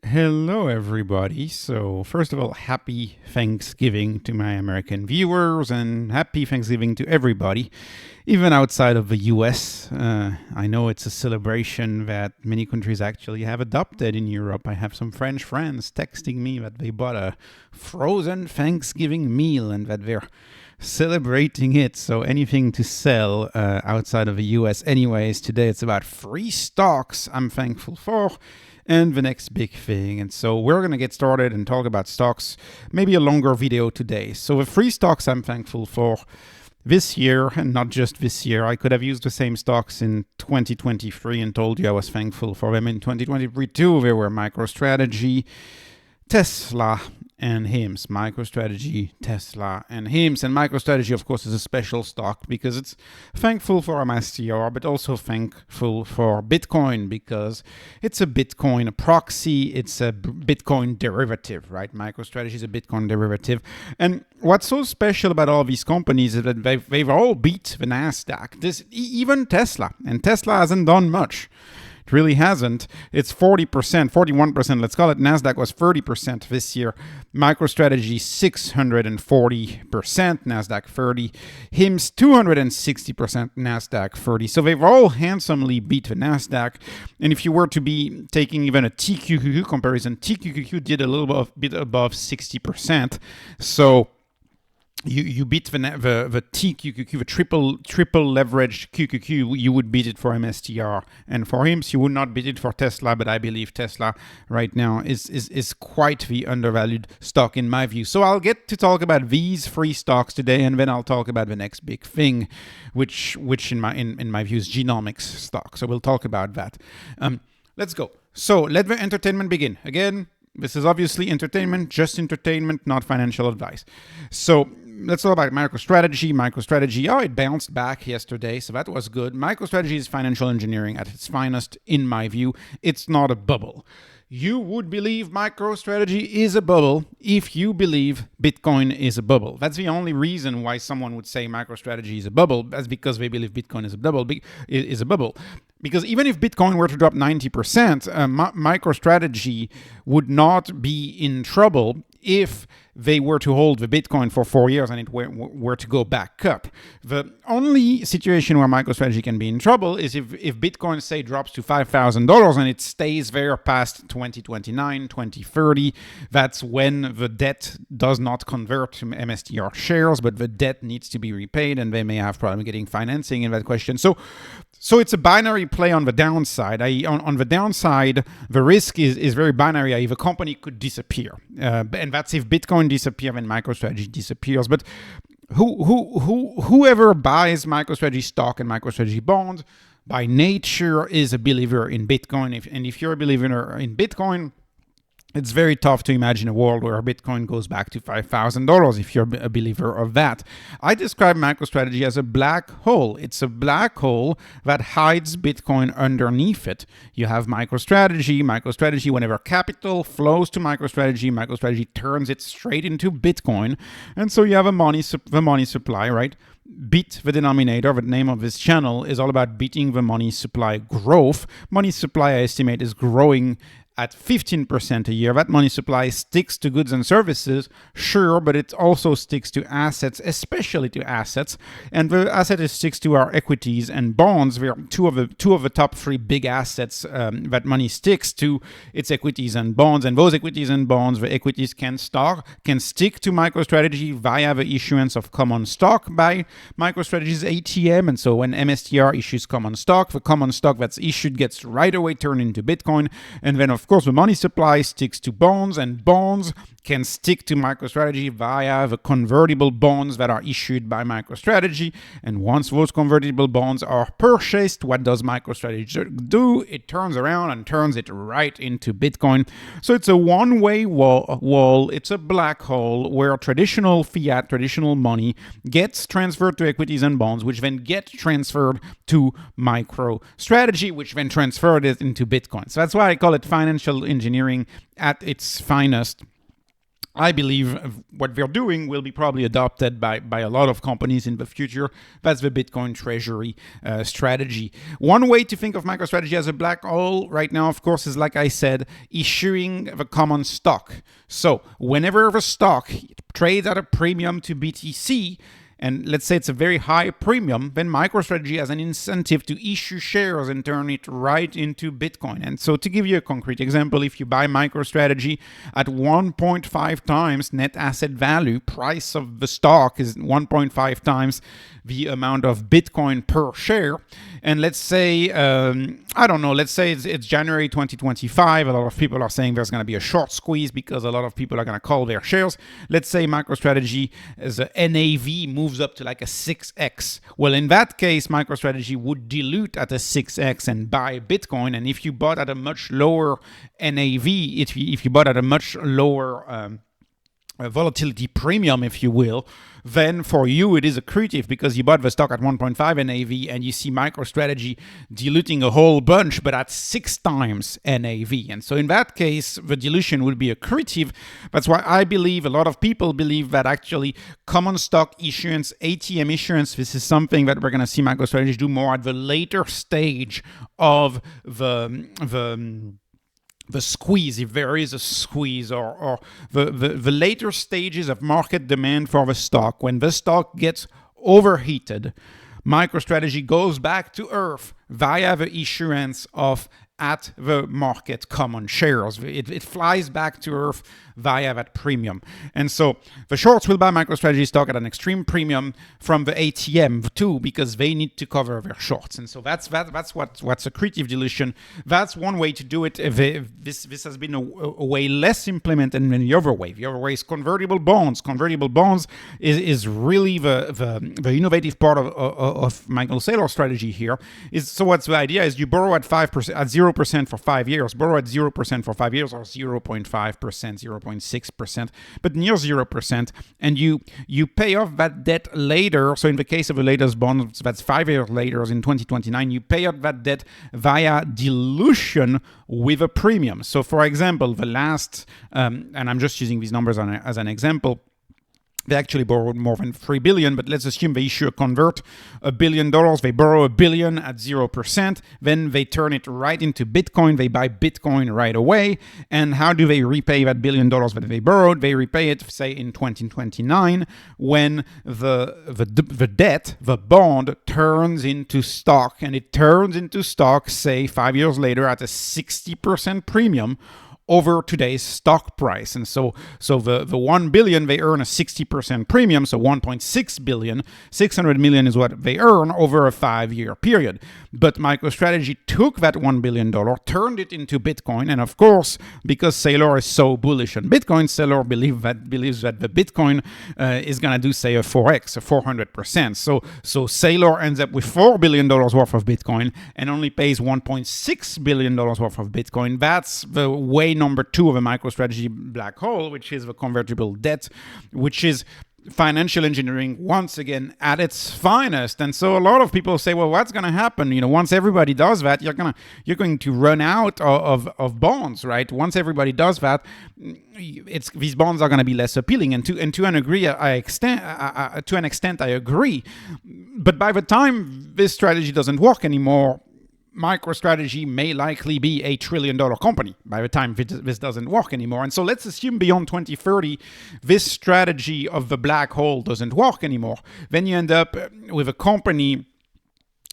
Hello, everybody. So, first of all, happy Thanksgiving to my American viewers and happy Thanksgiving to everybody, even outside of the US. I know it's a celebration that many countries actually have adopted in Europe. I have some French friends texting me that they bought a frozen Thanksgiving meal and that they're celebrating it. So anything to sell outside of the US. Anyways, today it's about free stocks I'm thankful for and the next big thing. And so we're going to get started and talk about stocks, maybe a longer video today. So the free stocks I'm thankful for this year, and not just this year. I could have used the same stocks in 2023 and told you I was thankful for them in 2023 too. There were Microstrategy, Tesla, and HIMS. Microstrategy, Tesla, and HIMS. And Microstrategy, of course, is a special stock because it's thankful for MSTR, but also thankful for Bitcoin because it's a Bitcoin proxy. It's a Bitcoin derivative, right? Microstrategy is a Bitcoin derivative. And what's so special about all these companies is that they've all beat the NASDAQ. Even Tesla. And Tesla hasn't done much. It really hasn't. It's 40%, 41%, let's call it. NASDAQ was 30% this year. MicroStrategy 640%, NASDAQ 30. HIMS 260%, NASDAQ 30. So they've all handsomely beat the NASDAQ. And if you were to be taking even a TQQQ comparison, TQQQ did a little bit above 60%. So you beat the TQQQ, the triple leveraged QQQ, you would beat it for MSTR. And for HIMS, you would not beat it for Tesla, but I believe Tesla right now is quite the undervalued stock in my view. So I'll get to talk about these three stocks today, and then I'll talk about the next big thing, which in my view is genomics stock. So we'll talk about that. Let's go. So let the entertainment begin. Again, this is obviously entertainment, just entertainment, not financial advice. So let's talk about MicroStrategy. MicroStrategy, it bounced back yesterday, so that was good. MicroStrategy is financial engineering at its finest, in my view. It's not a bubble. You would believe MicroStrategy is a bubble if you believe Bitcoin is a bubble. That's the only reason why someone would say MicroStrategy is a bubble. That's because they believe Bitcoin is a bubble. Because even if Bitcoin were to drop 90%, MicroStrategy would not be in trouble if they were to hold the Bitcoin for 4 years and it were to go back up. The only situation where MicroStrategy can be in trouble is if Bitcoin, say, drops to $5,000 and it stays there past 2029, 2030. That's when the debt does not convert to MSTR shares, but the debt needs to be repaid and they may have problem getting financing in that question. So it's a binary play on the downside. On the downside, the risk is very binary. If a company could disappear, and that's if Bitcoin disappears and MicroStrategy disappears. But whoever buys MicroStrategy stock and MicroStrategy bonds by nature is a believer in Bitcoin. If you're a believer in Bitcoin, it's very tough to imagine a world where Bitcoin goes back to $5,000 if you're a believer of that. I describe MicroStrategy as a black hole. It's a black hole that hides Bitcoin underneath it. You have MicroStrategy, whenever capital flows to MicroStrategy turns it straight into Bitcoin. And so you have the money supply, right? Beat the denominator. The name of this channel is all about beating the money supply growth. Money supply, I estimate, is growing at 15% a year. That money supply sticks to goods and services, sure, but it also sticks to assets, especially to assets. And the asset sticks to our equities and bonds. We are two of the top three big assets that money sticks to. It's equities and bonds. And those equities and bonds, the equities can stick to MicroStrategy via the issuance of common stock by MicroStrategy's ATM. And so when MSTR issues common stock, the common stock that's issued gets right away turned into Bitcoin. And then, of course, the money supply sticks to bonds, and bonds can stick to MicroStrategy via the convertible bonds that are issued by MicroStrategy. And once those convertible bonds are purchased, what does MicroStrategy do? It turns around and turns it right into Bitcoin. So it's a one-way wall. It's a black hole where traditional fiat, traditional money gets transferred to equities and bonds, which then get transferred to MicroStrategy, which then transferred it into Bitcoin. So that's why I call it financial engineering at its finest. I believe what they're doing will be probably adopted by a lot of companies in the future. That's the Bitcoin treasury strategy. One way to think of MicroStrategy as a black hole right now, of course, is, like I said, issuing the common stock. So whenever the stock trades at a premium to BTC, and let's say it's a very high premium, then MicroStrategy has an incentive to issue shares and turn it right into Bitcoin. And so to give you a concrete example, if you buy MicroStrategy at 1.5 times net asset value, price of the stock is 1.5 times the amount of Bitcoin per share. And let's say, I don't know, let's say it's January 2025. A lot of people are saying there's going to be a short squeeze because a lot of people are going to call their shares. Let's say MicroStrategy as a NAV moves up to like a 6x. Well, in that case, MicroStrategy would dilute at a 6x and buy Bitcoin. And if you bought at a much lower NAV, if you bought at a much lower volatility premium, if you will, then for you it is accretive because you bought the stock at 1.5 NAV and you see MicroStrategy diluting a whole bunch but at 6 times NAV. And so in that case, the dilution would be accretive. That's why I believe, a lot of people believe, that actually common stock issuance, ATM issuance, this is something that we're going to see MicroStrategy do more at the later stage of the squeeze, if there is a squeeze, or the later stages of market demand for the stock. When the stock gets overheated, MicroStrategy goes back to earth via the issuance of at the market common shares. It flies back to earth via that premium. And so the shorts will buy MicroStrategy stock at an extreme premium from the ATM too, because they need to cover their shorts. And so that's what's accretive dilution. That's one way to do it. This has been a way less implemented than the other way. The other way is convertible bonds. Convertible bonds is really the innovative part of Michael Saylor's strategy here. So what's the idea is you borrow at 5%, at 0% for 5 years, borrow at 0% for 5 years, or 0.5%, 0.6%, but near 0%, and you pay off that debt later. So in the case of the latest bond, that's 5 years later, in 2029, you pay off that debt via dilution with a premium. So for example, the last, and I'm just using these numbers as an example, they actually borrowed more than $3 billion, but let's assume they issue a convert, $1 billion. They borrow $1 billion at 0%. Then they turn it right into Bitcoin. They buy Bitcoin right away. And how do they repay that $1 billion that they borrowed? They repay it, say, in 2029, when the debt, the bond, turns into stock. And it turns into stock, say, 5 years later at a 60% premium over today's stock price. And so the 1 billion, they earn a 60% premium, so 1.6 billion, 600 million is what they earn over a 5-year period. But MicroStrategy took that $1 billion, turned it into Bitcoin, and of course, because Saylor is so bullish on Bitcoin, Saylor believes that the Bitcoin is going to do, say, a 4x, a 400%. So Saylor ends up with $4 billion worth of Bitcoin and only pays $1.6 billion worth of Bitcoin. That's the way number 2 of a MicroStrategy black hole, which is the convertible debt, which is financial engineering once again at its finest. And so a lot of people say, well, what's going to happen? Once everybody does that, you're going to run out of bonds, right? Once everybody does that, these bonds are going to be less appealing. And to an extent, I agree. But by the time this strategy doesn't work anymore, MicroStrategy may likely be a $1 trillion company by the time this doesn't work anymore. And so let's assume beyond 2030, this strategy of the black hole doesn't work anymore. Then you end up with a company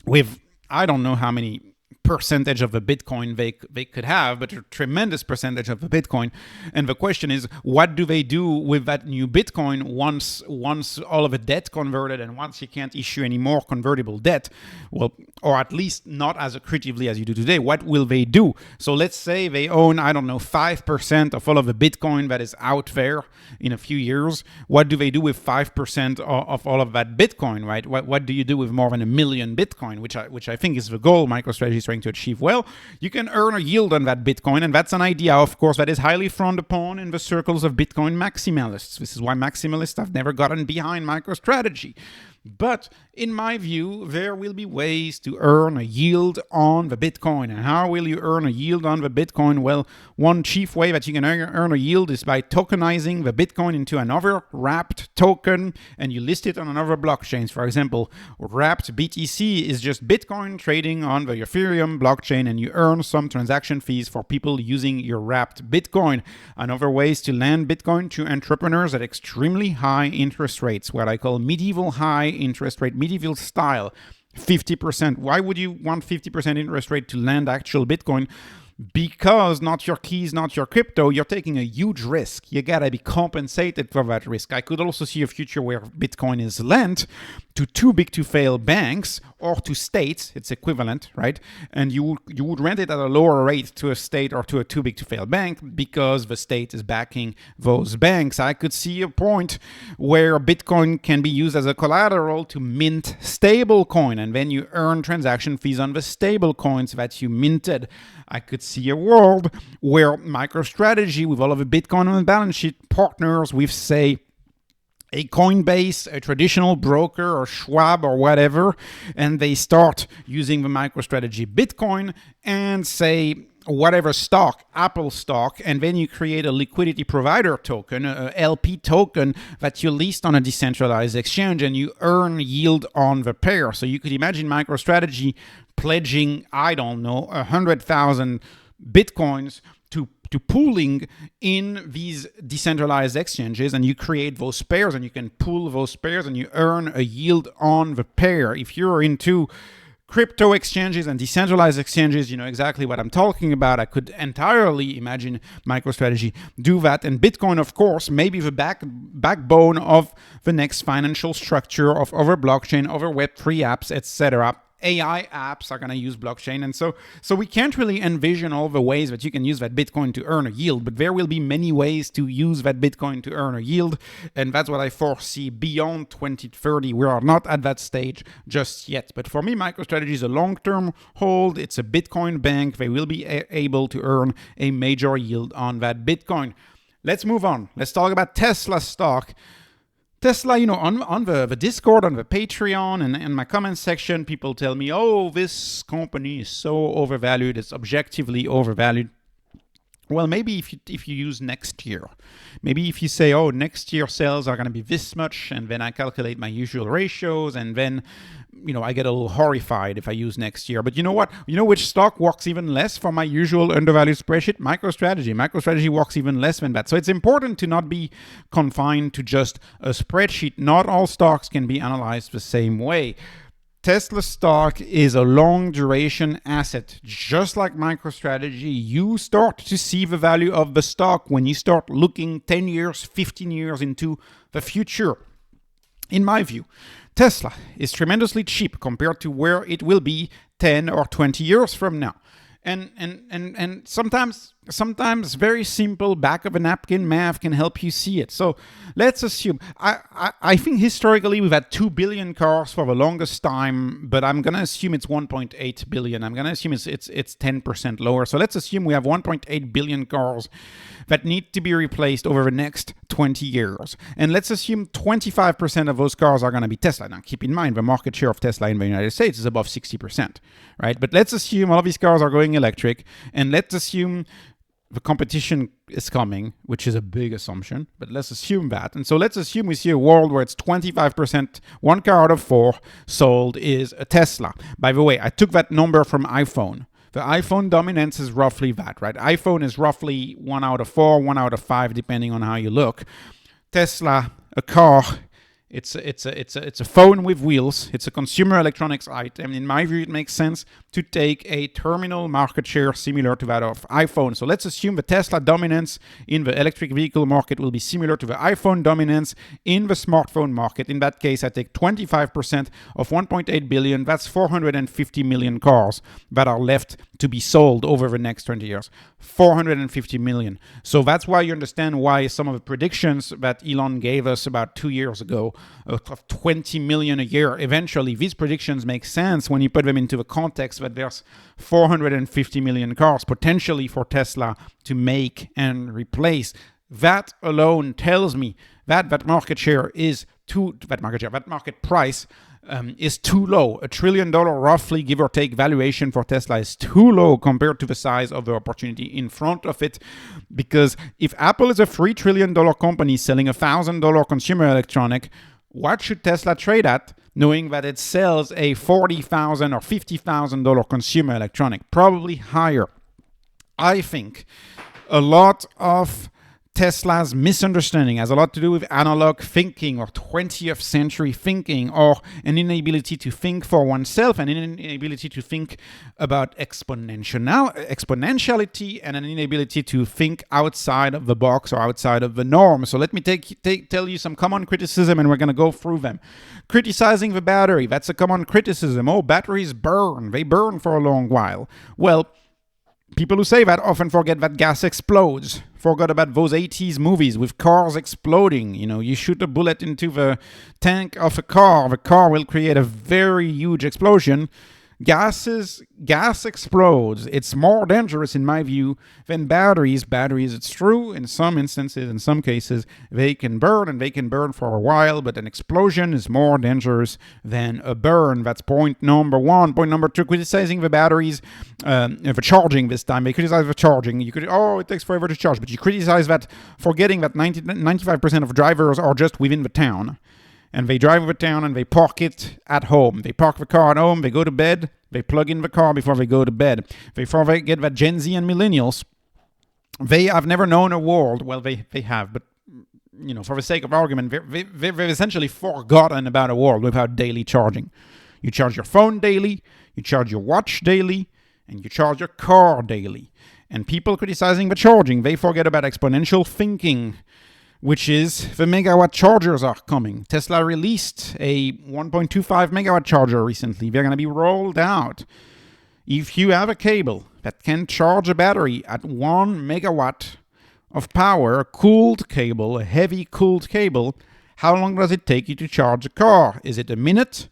with, I don't know how many percentage of the Bitcoin they could have, but a tremendous percentage of the Bitcoin. And the question is, what do they do with that new Bitcoin once all of the debt converted and once you can't issue any more convertible debt? Well, or at least not as accretively as you do today. What will they do? So let's say they own, 5% of all of the Bitcoin that is out there in a few years. What do they do with 5% of all of that Bitcoin, right? What do you do with more than 1 million Bitcoin, which I think is the goal MicroStrategy is trying to achieve? Well, you can earn a yield on that Bitcoin, and that's an idea, of course, that is highly frowned upon in the circles of Bitcoin maximalists. This is why maximalists have never gotten behind MicroStrategy. But in my view, there will be ways to earn a yield on the Bitcoin. And how will you earn a yield on the Bitcoin? Well, one chief way that you can earn a yield is by tokenizing the Bitcoin into another wrapped token, and you list it on another blockchain. For example, wrapped BTC is just Bitcoin trading on the Ethereum blockchain, and you earn some transaction fees for people using your wrapped Bitcoin. Another way is to lend Bitcoin to entrepreneurs at extremely high interest rates, what I call medieval high interest rate, medieval style, 50%. Why would you want 50% interest rate to lend actual Bitcoin? Because not your keys, not your crypto, you're taking a huge risk. You gotta be compensated for that risk. I could also see a future where Bitcoin is lent to too big to fail banks or to states. It's equivalent, right? And you would rent it at a lower rate to a state or to a too big to fail bank because the state is backing those banks. I could see a point where Bitcoin can be used as a collateral to mint stable coin, and then you earn transaction fees on the stable coins that you minted. I could see a world where MicroStrategy, with all of the Bitcoin on the balance sheet, partners with, say, a Coinbase, a traditional broker, or Schwab, or whatever, and they start using the MicroStrategy Bitcoin and say whatever stock, Apple stock, and then you create a liquidity provider token, a LP token that you list on a decentralized exchange, and you earn yield on the pair. So you could imagine MicroStrategy pledging, I don't know, 100,000 Bitcoins to pooling in these decentralized exchanges, and you create those pairs, and you can pool those pairs, and you earn a yield on the pair. If you're into crypto exchanges and decentralized exchanges, you know exactly what I'm talking about. I could entirely imagine MicroStrategy do that. And Bitcoin, of course, may be the backbone of the next financial structure of other blockchain, other Web3 apps, etc. AI apps are going to use blockchain. And so we can't really envision all the ways that you can use that Bitcoin to earn a yield, but there will be many ways to use that Bitcoin to earn a yield. And that's what I foresee beyond 2030. We are not at that stage just yet. But for me, MicroStrategy is a long-term hold. It's a Bitcoin bank. They will be able to earn a major yield on that Bitcoin. Let's move on. Let's talk about Tesla stock. Tesla, you know, on the Discord, on the Patreon, and in my comment section, people tell me, oh, this company is so overvalued, it's objectively overvalued. Well, maybe if you use next year, maybe if you say, oh, next year sales are going to be this much, and then I calculate my usual ratios, and then, you know, I get a little horrified if I use next year. But you know what? You know which stock works even less for my usual undervalued spreadsheet? MicroStrategy. MicroStrategy works even less than that. So it's important to not be confined to just a spreadsheet. Not all stocks can be analyzed the same way. Tesla stock is a long duration asset. Just like MicroStrategy, you start to see the value of the stock when you start looking 10 years, 15 years into the future. In my view, Tesla is tremendously cheap compared to where it will be 10 or 20 years from now. And sometimes very simple back of a napkin math can help you see it. So let's assume, I think historically we've had 2 billion cars for the longest time, but I'm going to assume it's 1.8 billion. I'm going to assume it's 10% lower. So let's assume we have 1.8 billion cars that need to be replaced over the next 20 years. And let's assume 25% of those cars are going to be Tesla. Now, keep in mind, the market share of Tesla in the United States is above 60%, right? But let's assume all of these cars are going electric, and let's assume the competition is coming, which is a big assumption, but let's assume that. And so let's assume we see a world where it's 25%, one car out of 4 sold is a Tesla. By the way, I took that number from iPhone. The iPhone dominance is roughly that, right? iPhone is roughly 1 out of 4, 1 out of 5, depending on how you look. Tesla, a car, it's a phone with wheels. It's a consumer electronics item. In my view, it makes sense to take a terminal market share similar to that of iPhone. So let's assume the Tesla dominance in the electric vehicle market will be similar to the iPhone dominance in the smartphone market. In that case, I take 25% of 1.8 billion. That's 450 million cars that are left to be sold over the next 20 years. 450 million. So that's why you understand why some of the predictions that Elon gave us about 2 years ago of 20 million a year, eventually these predictions make sense when you put them into the context that there's 450 million cars potentially for Tesla to make and replace. That alone tells me that market share is that market price is too low. $1 trillion, roughly, give or take, valuation for Tesla is too low compared to the size of the opportunity in front of it. Because if Apple is a $3 trillion company selling a $1,000 consumer electronic, what should Tesla trade at, knowing that it sells a $40,000 or $50,000 consumer electronic? Probably higher. I think a lot of Tesla's misunderstanding has a lot to do with analog thinking or 20th century thinking, or an inability to think for oneself, and an inability to think about exponentiality, and an inability to think outside of the box or outside of the norm. So let me tell you some common criticism, and we're going to go through them. Criticizing the battery, that's a common criticism. Oh, batteries burn. They burn for a long while. Well, people who say that often forget that gas explodes. Forgot about those 80s movies with cars exploding. You know, you shoot a bullet into the tank of a car, the car will create a very huge explosion. Gas explodes. It's more dangerous, in my view, than batteries. Batteries, it's true, in some instances, in some cases, they can burn, and they can burn for a while, but an explosion is more dangerous than a burn. That's point number one. Point number two, criticizing the batteries, for charging this time. They criticize the charging. You could, it takes forever to charge, but you criticize that, forgetting that 95% of drivers are just within the town. And they drive over town and they park it at home. They park the car at home, they go to bed, they plug in the car before they go to bed. Before they get that Gen Z and millennials, they have never known a world. Well, they have, but for the sake of argument, they've essentially forgotten about a world without daily charging. You charge your phone daily, you charge your watch daily, and you charge your car daily. And people criticizing the charging, they forget about exponential thinking, which is the megawatt chargers are coming. Tesla released a 1.25 megawatt charger recently. They're going to be rolled out. If you have a cable that can charge a battery at 1 megawatt of power, a cooled cable, a heavy cooled cable, how long does it take you to charge a car? Is it a minute?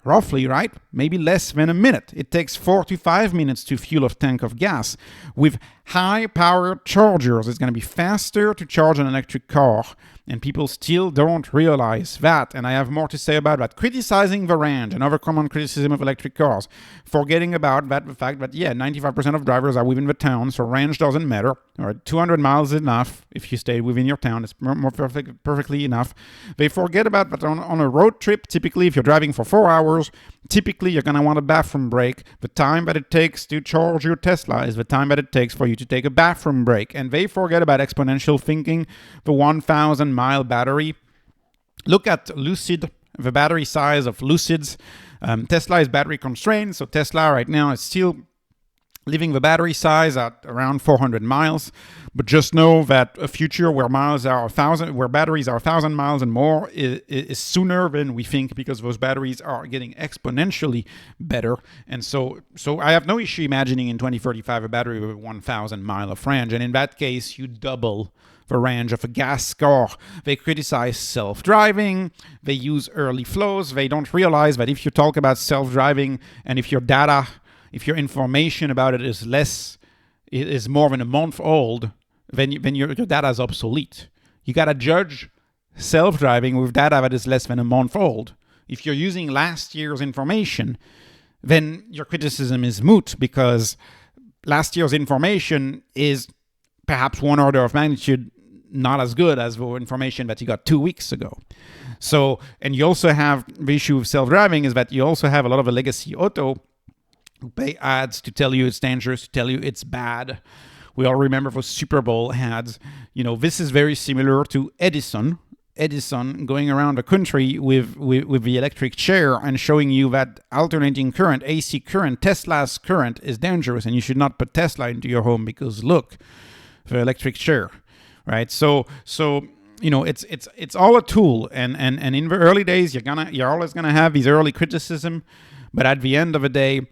Roughly, right? Maybe less than a minute. It takes 4 to 5 minutes to fuel a tank of gas. With high-powered chargers, it's going to be faster to charge an electric car, and people still don't realize that. And I have more to say about that. Criticizing the range, another common criticism of electric cars. Forgetting about the fact that, 95% of drivers are within the town, so range doesn't matter. All right, 200 miles is enough if you stay within your town. It's perfectly enough. They forget about that on a road trip. Typically, if you're driving for 4 hours, typically you're going to want a bathroom break. The time that it takes to charge your Tesla is the time that it takes for you to take a bathroom break. And they forget about exponential thinking, the 1,000-mile battery. Look at Lucid, the battery size of Lucids. Tesla is battery constrained, so Tesla right now is still leaving the battery size at around 400 miles. But just know that a future where batteries are 1,000 miles and more is sooner than we think, because those batteries are getting exponentially better. And so I have no issue imagining in 2035 a battery with 1,000 mile of range. And in that case, you double the range of a gas car. They criticize self-driving. They use early flows. They don't realize that if you talk about self-driving and if your information about it is more than a month old, then your data is obsolete. You got to judge self-driving with data that is less than a month old. If you're using last year's information, then your criticism is moot, because last year's information is perhaps one order of magnitude not as good as the information that you got 2 weeks ago. So, and you also have the issue with self-driving is that you also have a lot of a legacy auto who pay ads to tell you it's dangerous, to tell you it's bad. We all remember those Super Bowl ads. This is very similar to Edison going around the country with the electric chair and showing you that alternating current, AC current, Tesla's current is dangerous, and you should not put Tesla into your home because look, the electric chair, right? So it's all a tool, and in the early days you're always gonna have these early criticism, but at the end of the day,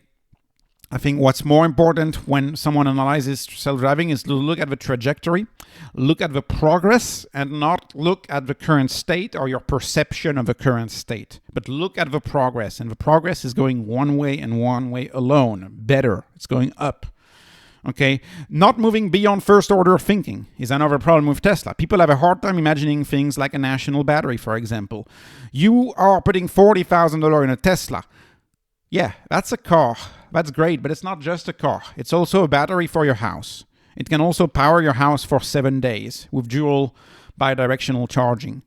I think what's more important when someone analyzes self-driving is to look at the trajectory, look at the progress, and not look at the current state or your perception of the current state, but look at the progress. And the progress is going one way and one way alone, better. It's going up. Okay, not moving beyond first order thinking is another problem with Tesla. People have a hard time imagining things like a national battery, for example. You are putting $40,000 in a Tesla. Yeah, that's a car. That's great, but it's not just a car. It's also a battery for your house. It can also power your house for 7 days with dual bidirectional charging.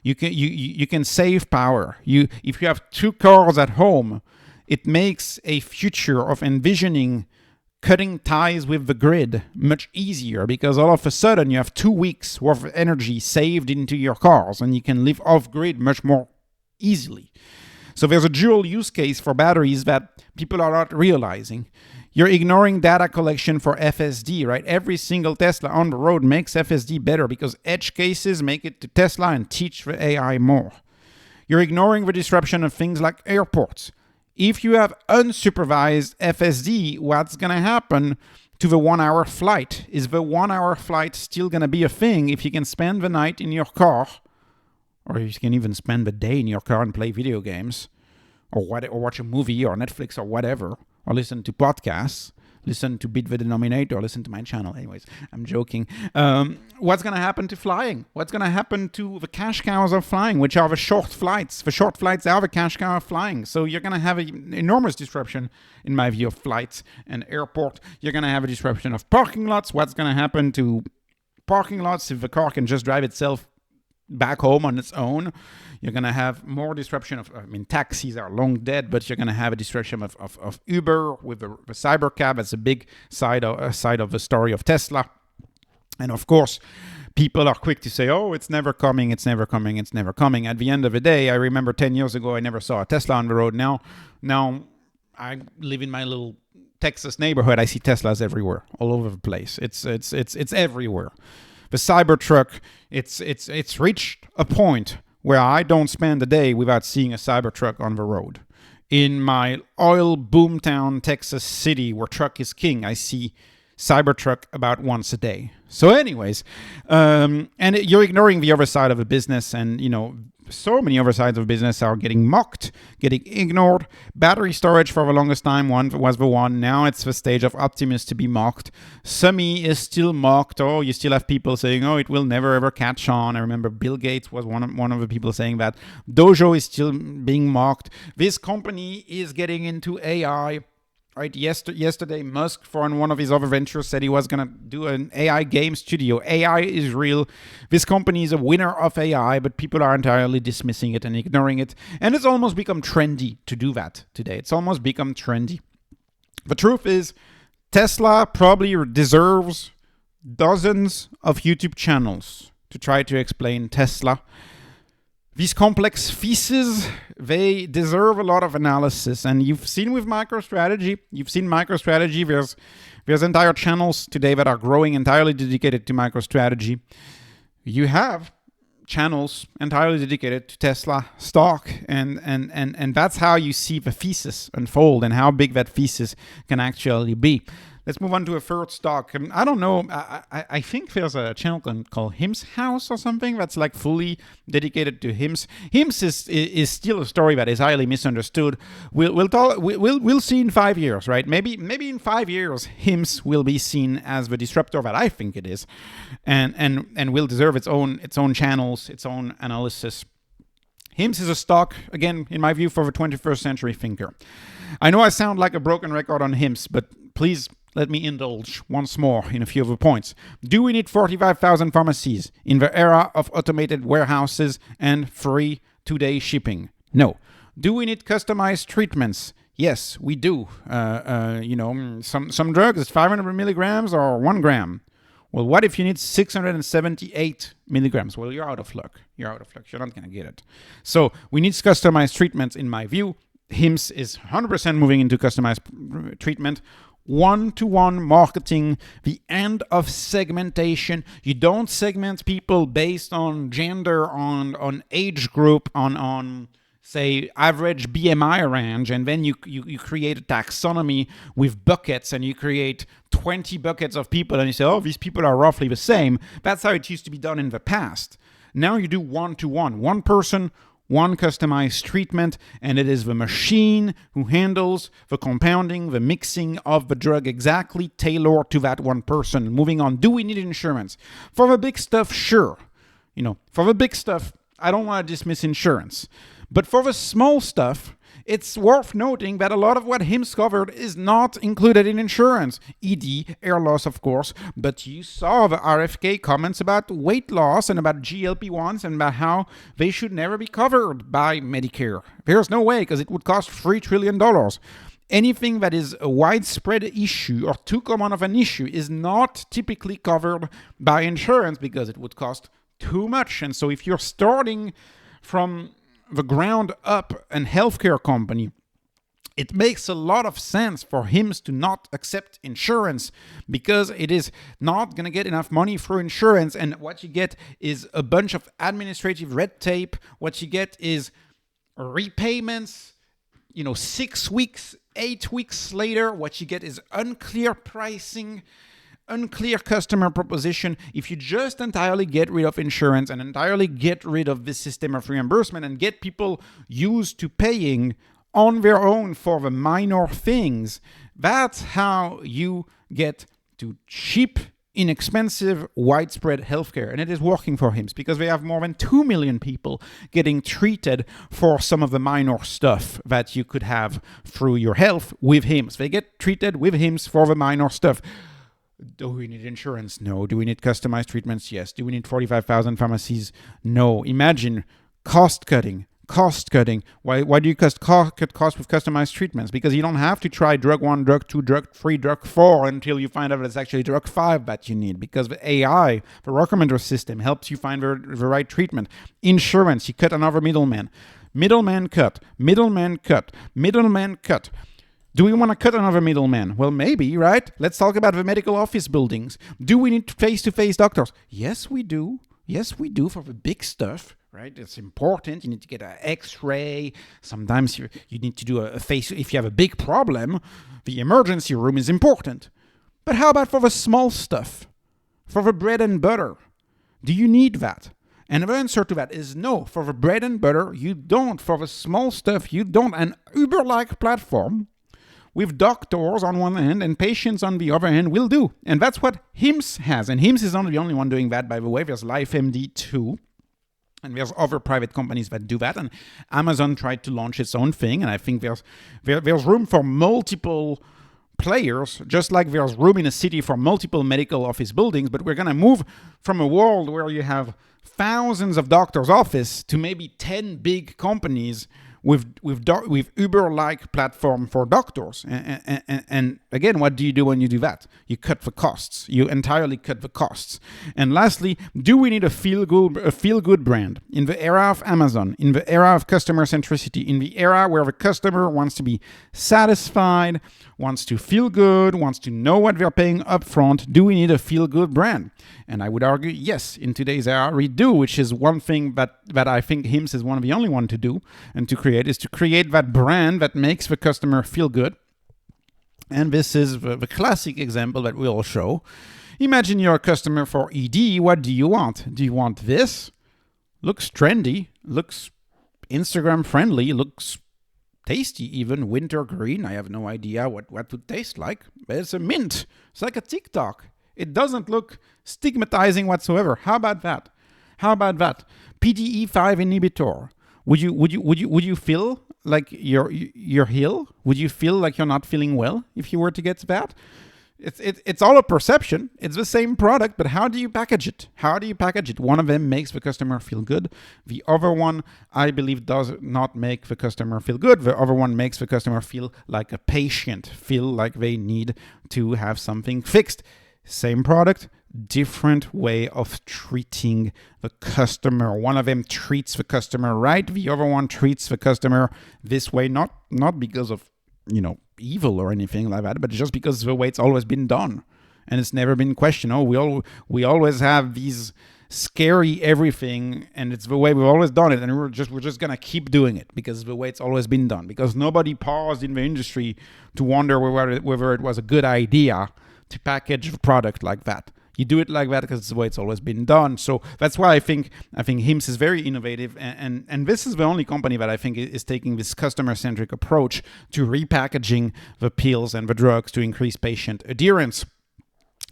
You can save power. If you have 2 cars at home, it makes a future of envisioning cutting ties with the grid much easier, because all of a sudden you have 2 weeks worth of energy saved into your cars and you can live off grid much more easily. So there's a dual use case for batteries that people are not realizing. You're ignoring data collection for FSD, right? Every single Tesla on the road makes FSD better because edge cases make it to Tesla and teach the AI more. You're ignoring the disruption of things like airports. If you have unsupervised FSD, what's going to happen to the 1-hour flight? Is the 1-hour flight still going to be a thing if you can spend the night in your car? Or you can even spend the day in your car and play video games, or watch a movie or Netflix or whatever, or listen to podcasts, listen to Beat the Denominator, listen to my channel. Anyways, I'm joking. What's going to happen to flying? What's going to happen to the cash cows of flying, which are the short flights? The short flights are the cash cow of flying. So you're going to have an enormous disruption, in my view, of flights and airport. You're going to have a disruption of parking lots. What's going to happen to parking lots if the car can just drive itself back home on its own? You're going to have more disruption of, taxis are long dead, but you're going to have a disruption of Uber with the cybercab. That's a big side of the story of Tesla. And of course, people are quick to say, oh, it's never coming, it's never coming, it's never coming. At the end of the day, I remember 10 years ago, I never saw a Tesla on the road. Now I live in my little Texas neighborhood. I see Teslas everywhere, all over the place. It's everywhere. The Cybertruck, it's reached a point where I don't spend a day without seeing a Cybertruck on the road. In my oil boomtown Texas city where truck is king, I see Cybertruck about once a day. So anyways, and you're ignoring the other side of the business, and so many other sides of business are getting mocked, getting ignored. Battery storage for the longest time was the one. Now it's the stage of Optimus to be mocked. Semi is still mocked. Oh, you still have people saying, oh, it will never ever catch on. I remember Bill Gates was one of the people saying that. Dojo is still being mocked. This company is getting into AI. Right, yesterday, Musk, for one of his other ventures, said he was going to do an AI game studio. AI is real. This company is a winner of AI, but people are entirely dismissing it and ignoring it. And it's almost become trendy to do that today. It's almost become trendy. The truth is, Tesla probably deserves dozens of YouTube channels to try to explain Tesla. These complex theses, they deserve a lot of analysis. And you've seen with MicroStrategy, there's entire channels today that are growing entirely dedicated to MicroStrategy. You have channels entirely dedicated to Tesla stock, and that's how you see the thesis unfold and how big that thesis can actually be. Let's move on to a third stock. I don't know. I think there's a channel called Him's House or something that's like fully dedicated to Hims. Hims is still a story that is highly misunderstood. We'll see in 5 years, right? Maybe in 5 years, Hims will be seen as the disruptor that I think it is, and will deserve its own channels, its own analysis. Hims is a stock, again, in my view, for the 21st century thinker. I know I sound like a broken record on Hims, but please let me indulge once more in a few of the points. Do we need 45,000 pharmacies in the era of automated warehouses and free 2-day shipping? No. Do we need customized treatments? Yes, we do. Some drugs is 500 milligrams or 1 gram. Well, what if you need 678 milligrams? Well, you're out of luck. You're not going to get it. So we need customized treatments, in my view. Hims is 100% moving into customized treatment. One-to-one marketing, the end of segmentation. You don't segment people based on gender, on age group, on say average BMI range, and then you create a taxonomy with buckets, and you create 20 buckets of people, and you say, oh, these people are roughly the same. That's how it used to be done in the past. Now you do one-to-one. One person, one customized treatment, and it is the machine who handles the compounding, the mixing of the drug exactly tailored to that one person. Moving on, do we need insurance? For the big stuff, sure. For the big stuff, I don't want to dismiss insurance. But for the small stuff, it's worth noting that a lot of what HIMSS covered is not included in insurance. ED, air loss, of course, but you saw the RFK comments about weight loss and about GLP-1s and about how they should never be covered by Medicare. There's no way, because it would cost $3 trillion. Anything that is a widespread issue or too common of an issue is not typically covered by insurance because it would cost too much. And so if you're starting from the ground up an healthcare company, it makes a lot of sense for HIMSS to not accept insurance because it is not going to get enough money through insurance. And what you get is a bunch of administrative red tape. What you get is repayments, 6 weeks, 8 weeks later. What you get is unclear pricing, unclear customer proposition. If you just entirely get rid of insurance and entirely get rid of this system of reimbursement and get people used to paying on their own for the minor things, that's how you get to cheap, inexpensive, widespread healthcare. And it is working for HIMSS because they have more than 2 million people getting treated for some of the minor stuff that you could have through your health with HIMSS. They get treated with HIMSS for the minor stuff. Do we need insurance? No. Do we need customized treatments? Yes. Do we need 45,000 pharmacies? No. Imagine cost cutting. Why do you cut costs with customized treatments? Because you don't have to try drug 1, drug 2, drug 3, drug 4 until you find out that it's actually drug 5 that you need. Because the AI, the recommender system, helps you find the right treatment. Insurance, you cut another middleman. Middleman cut. Do we want to cut another middleman? Well, maybe, right? Let's talk about the medical office buildings. Do we need face-to-face doctors? Yes, we do. For the big stuff, right? It's important. You need to get an X-ray. Sometimes you need to do a face. If you have a big problem, the emergency room is important. But how about for the small stuff? For the bread and butter? Do you need that? And the answer to that is no. For the bread and butter, you don't. For the small stuff, you don't. An Uber-like platform with doctors on one hand and patients on the other hand will do. And that's what HIMSS has. And HIMSS is not the only one doing that, by the way. There's LifeMD too. And there's other private companies that do that. And Amazon tried to launch its own thing. And I think there's room for multiple players, just like there's room in a city for multiple medical office buildings. But we're going to move from a world where you have thousands of doctors' offices to maybe 10 big companies with Uber-like platform for doctors. And again, what do you do when you do that? You cut the costs. You entirely cut the costs. And lastly, do we need a feel-good brand? In the era of Amazon, in the era of customer centricity, in the era where the customer wants to be satisfied, wants to feel good, wants to know what they're paying upfront, do we need a feel-good brand? And I would argue, yes, in today's era, we do, which is one thing that I think HIMSS is one of the only one to do and to create, is to create that brand that makes the customer feel good. And this is the classic example that we'll show. Imagine you're a customer for ED. What do you want? Do you want this? Looks trendy, looks Instagram friendly, looks tasty even, winter green. I have no idea what would taste like, but it's a mint. It's like a TikTok. It doesn't look stigmatizing whatsoever. How about that? PDE5 inhibitor. Would you feel like you're ill? Would you feel like you're not feeling well if you were to get that? It's all a perception. It's the same product, but how do you package it? One of them makes the customer feel good. The other one, I believe, does not make the customer feel good. The other one makes the customer feel like a patient, feel like they need to have something fixed. Same product, different way of treating the customer. One of them treats the customer right. The other one treats the customer this way, not because of, evil or anything like that, but just because the way it's always been done. And it's never been questioned. We always have these scary everything, and it's the way we've always done it, and we're just gonna keep doing it because it's the way it's always been done. Because nobody paused in the industry to wonder whether it was a good idea to package a product like that. You do it like that because it's the way it's always been done. So that's why I think HIMSS is very innovative, and this is the only company that I think is taking this customer-centric approach to repackaging the pills and the drugs to increase patient adherence.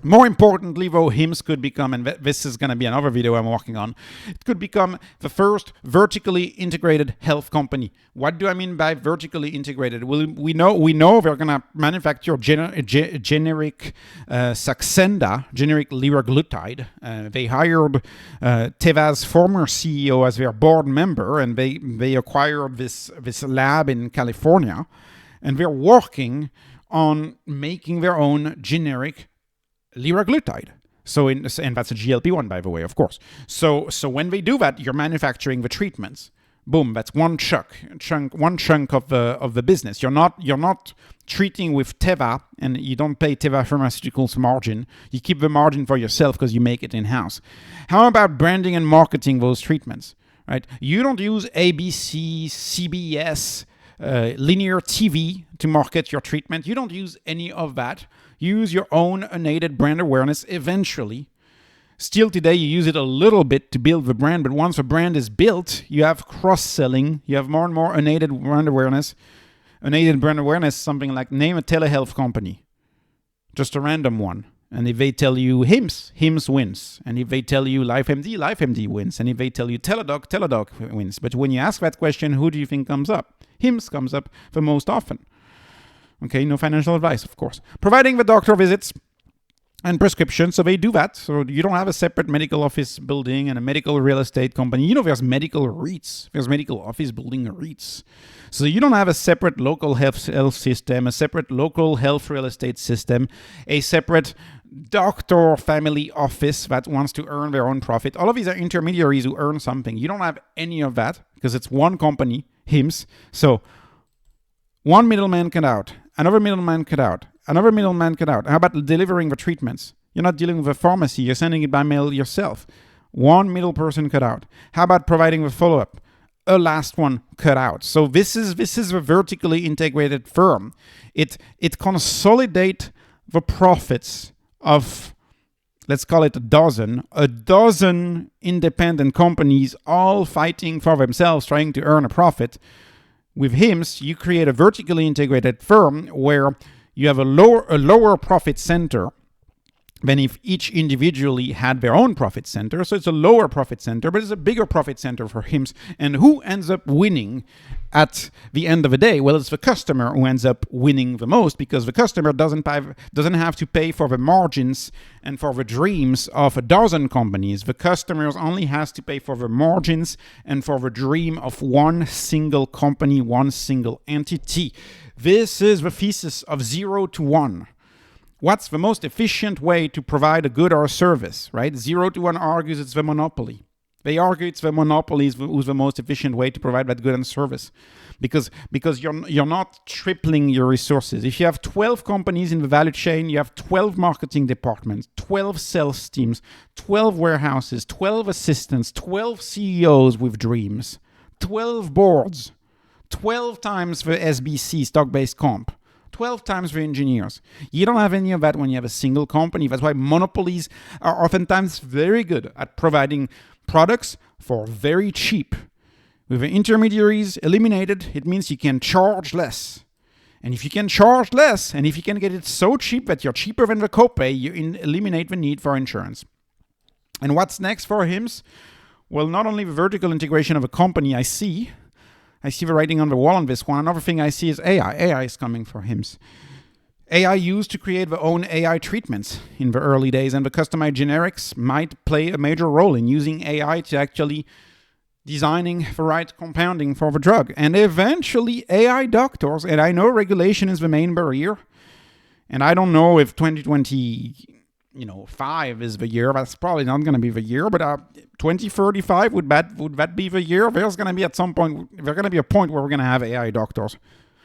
More importantly, though, HIMSS could become, and this is going to be another video I'm working on, it could become the first vertically integrated health company. What do I mean by vertically integrated? Well, we know they're going to manufacture generic Saxenda, generic liraglutide. They hired Teva's former CEO as their board member, and they acquired this lab in California, and they're working on making their own generic liraglutide. And that's a GLP-1, by the way, of course. So when they do that, you're manufacturing the treatments. Boom, that's one chunk of the business. You're not treating with Teva, and you don't pay Teva Pharmaceuticals margin. You keep the margin for yourself because you make it in-house. How about branding and marketing those treatments? Right? You don't use ABC, CBS, linear TV to market your treatment. You don't use any of that. Use your own unaided brand awareness eventually. Still today, you use it a little bit to build the brand, but once a brand is built, you have cross-selling. You have more and more unaided brand awareness. Unaided brand awareness, something like name a telehealth company. Just a random one. And if they tell you HIMSS, HIMSS wins. And if they tell you LifeMD, LifeMD wins. And if they tell you Teladoc, Teladoc wins. But when you ask that question, who do you think comes up? HIMSS comes up the most often. Okay, no financial advice, of course. Providing the doctor visits and prescriptions, so they do that. So you don't have a separate medical office building and a medical real estate company. You know, there's medical REITs. There's medical office building REITs. So you don't have a separate local health system, a separate local health real estate system, a separate doctor family office that wants to earn their own profit. All of these are intermediaries who earn something. You don't have any of that because it's one company, HIMSS. So one middleman cut out, another middleman cut out, another middleman cut out. How about delivering the treatments? You're not dealing with a pharmacy. You're sending it by mail yourself. One middle person cut out. How about providing the follow-up? A last one cut out. So this is a vertically integrated firm. It consolidates the profits of, let's call it a dozen independent companies all fighting for themselves, trying to earn a profit. With HIMSS, you create a vertically integrated firm where you have a lower profit center than if each individually had their own profit center. So it's a lower profit center, but it's a bigger profit center for HIMSS. And who ends up winning at the end of the day? Well, it's the customer who ends up winning the most, because the customer doesn't have to pay for the margins and for the dreams of a dozen companies. The customer only has to pay for the margins and for the dream of one single company, one single entity. This is the thesis of 0 to 1. What's the most efficient way to provide a good or a service, right? 0 to 1 argues it's the monopoly. They argue it's the monopoly who's the most efficient way to provide that good and service, because you're not tripling your resources. If you have 12 companies in the value chain, you have 12 marketing departments, 12 sales teams, 12 warehouses, 12 assistants, 12 CEOs with dreams, 12 boards, 12 times the SBC, stock-based comp. 12 times the engineers. You don't have any of that when you have a single company. That's why monopolies are oftentimes very good at providing products for very cheap. With the intermediaries eliminated, it means you can charge less. And if you can charge less, and if you can get it so cheap that you're cheaper than the copay, you eliminate the need for insurance. And what's next for HIMSS? Well, not only the vertical integration of a company I see the writing on the wall on this one. Another thing I see is AI. AI is coming for HIMSS. AI used to create their own AI treatments in the early days, and the customized generics might play a major role in using AI to actually designing the right compounding for the drug. And eventually AI doctors, and I know regulation is the main barrier, and I don't know if 2025 is the year. That's probably not going to be the year, but 2035 would that be the year? There's going to be a point where we're going to have AI doctors,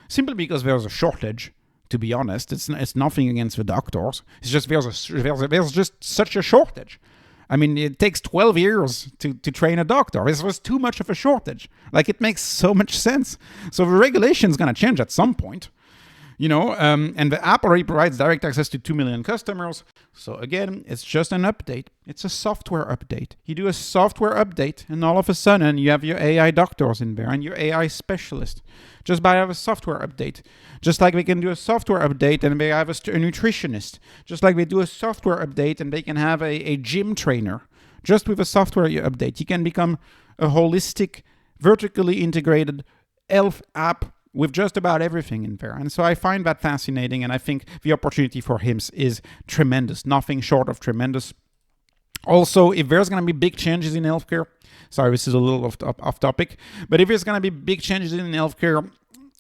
simply because there's a shortage. To be honest, it's nothing against the doctors. It's just there's just such a shortage. I mean, it takes 12 years to train a doctor. This was too much of a shortage. Like, it makes so much sense. So the regulation is going to change at some point. And the app already provides direct access to 2 million customers. So again, it's just an update. It's a software update. You do a software update, and all of a sudden you have your AI doctors in there and your AI specialist just by having a software update. Just like we can do a software update and they have a nutritionist. Just like we do a software update and they can have a gym trainer. Just with a software update, you can become a holistic, vertically integrated health app with just about everything in there. And so I find that fascinating, and I think the opportunity for HIMSS is tremendous, nothing short of tremendous. Also, if there's going to be big changes in healthcare, sorry, this is a little off topic, but if there's going to be big changes in healthcare,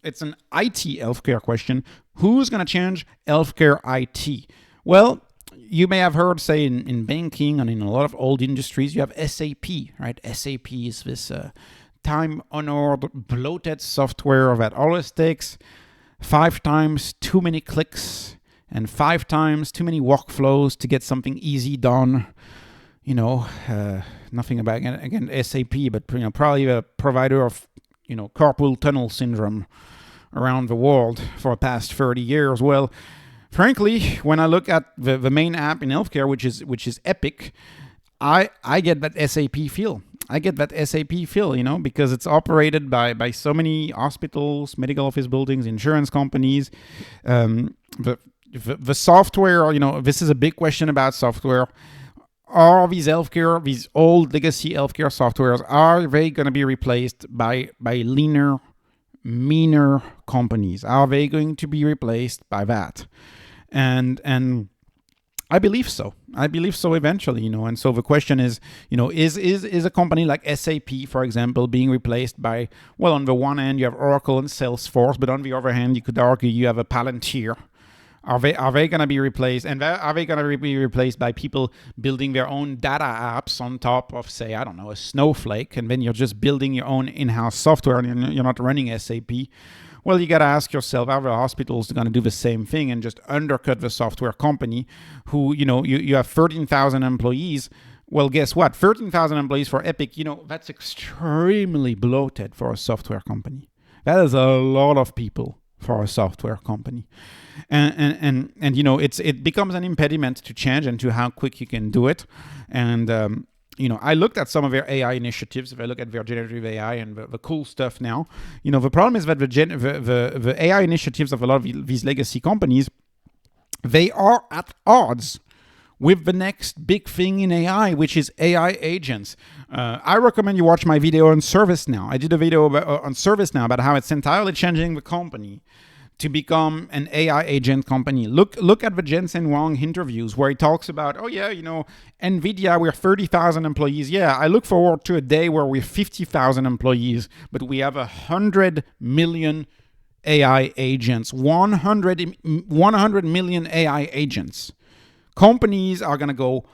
it's an IT healthcare question. Who's going to change healthcare IT? Well, you may have heard, say, in banking and in a lot of old industries, you have SAP, right? SAP is this time-honored, bloated software that always takes 5 times too many clicks and 5 times too many workflows to get something easy done. Nothing about, again, SAP, but probably a provider of, carpal tunnel syndrome around the world for the past 30 years. Well, frankly, when I look at the main app in healthcare, which is Epic, I get that SAP feel. Because it's operated by so many hospitals, medical office buildings, insurance companies. The software, this is a big question about software. Are these old legacy healthcare softwares, are they going to be replaced by leaner, meaner companies? Are they going to be replaced by that? And I believe so. Eventually, And so the question is, is a company like SAP, for example, being replaced by, well, on the one hand, you have Oracle and Salesforce, but on the other hand, you could argue you have a Palantir. Are they going to be replaced? And are they going to be replaced by people building their own data apps on top of, say, I don't know, a Snowflake, and then you're just building your own in-house software and you're not running SAP? Well, you got to ask yourself, are the hospitals going to do the same thing and just undercut the software company who, you have 13,000 employees. Well, guess what? 13,000 employees for Epic, that's extremely bloated for a software company. That is a lot of people for a software company. And it becomes an impediment to change and to how quick you can do it. And, I looked at some of their AI initiatives. If I look at their generative AI and the cool stuff now, the problem is that the AI initiatives of a lot of these legacy companies, they are at odds with the next big thing in AI, which is AI agents. I recommend you watch my video on ServiceNow. I did a video on ServiceNow about how it's entirely changing the company to become an AI agent company. Look at the Jensen Huang interviews where he talks about, NVIDIA, we're 30,000 employees. Yeah, I look forward to a day where we're 50,000 employees, but we have 100 million AI agents, 100 million AI agents. Companies are going to go